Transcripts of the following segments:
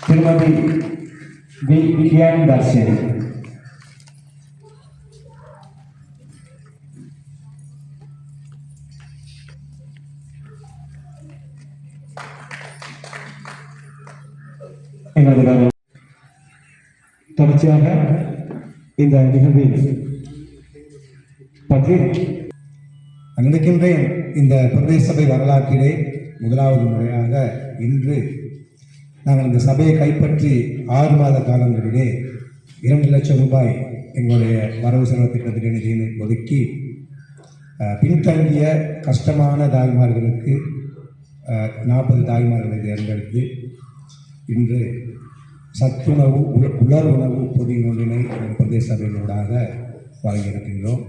திருமதி விஜயன் தர்ஷினி. தொடர்ச்சியாக இந்த நிகழ்வில் நினைக்கின்றேன். இந்த பிரதேச சபை வரலாற்றிலே முதலாவது முறையாக இன்று நாங்கள் இந்த சபையை கைப்பற்றி 6 மாத காலங்களிலே 2 லட்சம் ரூபாய் எங்களுடைய வரவு செலவு திட்டத்திலே நிதியினை ஒதுக்கி பின்தங்கிய கஷ்டமான தாய்மார்களுக்கு 40 தாய்மார்களை தேர்ந்தெடுத்து இன்று சத்துணவு உலர் உணவு பொதிய நூலினை பிரதேச சபையினூடாக வழங்கியிருக்கின்றோம்.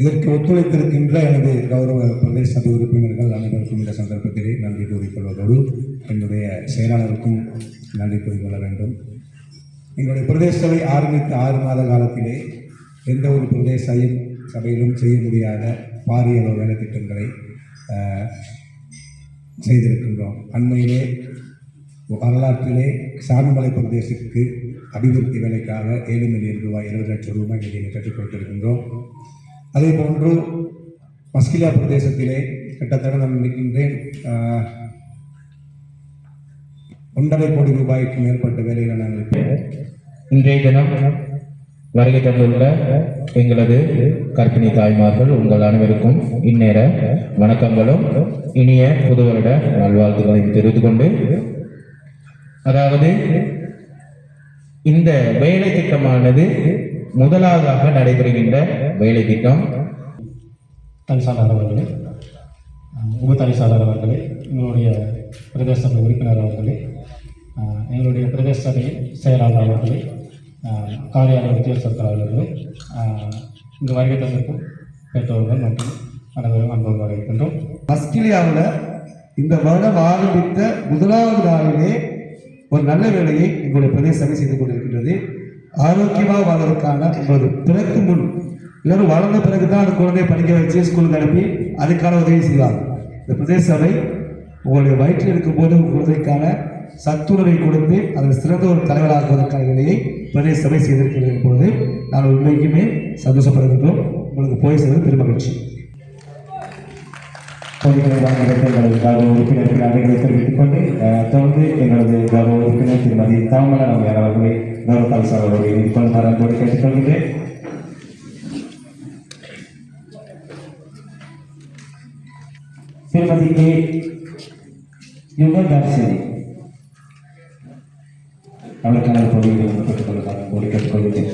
இதற்கு ஒத்துழைத்திருக்கின்ற எனது கௌரவ பிரதேச சபை உறுப்பினர்கள் அனைவருக்கும் இந்த சந்தர்ப்பத்திலே நன்றி கூறிக்கொள்வதோடு என்னுடைய செயலாளருக்கும் நன்றி கூறிக்கொள்ள வேண்டும். எங்களுடைய பிரதேச சபை ஆரம்பித்த 6 மாத காலத்திலே எந்த ஒரு பிரதேச சபையிலும் செய்ய முடியாத பாரிய வேலை திட்டங்களை செய்திருக்கின்றோம். அண்மையிலே வரலாற்றிலே சாமிமலை பிரதேசத்துக்கு அபிவிருத்தி வேலைக்காக 7 மில்லியன் ரூபாய் 70 லட்சம் ரூபாய் நிதியை கற்றுக் கொடுத்திருக்கின்றோம். அதே போன்று மஸ்கிலியா பிரதேசத்திலே கிட்டத்தட்ட நான் நினைக்கின்றேன் 1.5 கோடி ரூபாய்க்கு மேற்பட்ட வேலைகளை நாங்கள் இன்றைய தினம் வருகை தந்துள்ள எங்களது கர்ப்பிணி தாய்மார்கள் உங்கள் அனைவருக்கும் இந்நேர வணக்கங்களும் இனிய புது வருட நல்வாழ்த்துக்களையும் தெரிவித்துக் கொண்டு, அதாவது இந்த வேலை திட்டமானது முதலாவதாக நடைபெறுகின்ற வேலை திட்டம். தனிசாளர் அவர்களே, உப தனிசாளர் அவர்களே, எங்களுடைய பிரதேச சபை உறுப்பினர் அவர்களே, எங்களுடைய பிரதேச சபை செயலாளர் அவர்களே, காரியாலய வித்தியாசத்தர் அவர்களே, இங்கு வருகை தந்திருக்கும் பெற்றோர்கள் மற்றும் அனைவரும் அன்போடு வரவேற்கின்றோம். மஸ்கிலியாவில் இந்த வருடம் ஆரம்பித்த முதலாவது நாளிலே ஒரு நல்ல வேலையை எங்களுடைய பிரதேச சபை செய்து கொண்டிருக்கின்றது. ஆரோக்கியமாக வாழ்வதற்கான உங்களது பிறகு முன் எல்லாரும் வளர்ந்த பிறகு தான் அந்த குழந்தையை படிக்க வச்சு ஸ்கூலுக்கு அனுப்பி அதுக்கான உதவி செய்வாங்க. இந்த பிரதேச சபை உங்களுடைய வயிற்றில் இருக்கும்போது உங்கள் குழந்தைக்கான சத்துணவை கொடுத்து அதில் சிறந்த ஒரு தலைவராக்குவதற்கான வேலையை பிரதேச சபை செய்திருக்கிறது பொழுது நாங்கள் உண்மைக்குமே சந்தோஷப்படுகின்றோம். உங்களுக்கு போய் செய்வது பெருமகிழ்ச்சி. கௌரவ உறுப்பினர்கள் அனைவரை தெரிவித்துக் கொண்டு தொடர்ந்து எங்களது கௌரவ உறுப்பினர் திருமதி தாமலா நம்பியார் அவர்களை கௌரவ கல்சாளர்களை கொள்வாரோடு கேட்டுக்கொள்கிறேன். திருமதி கே யுகதர்ஷினி அவருக்கான பொருள் கேட்டுக்கொள்கிறேன்.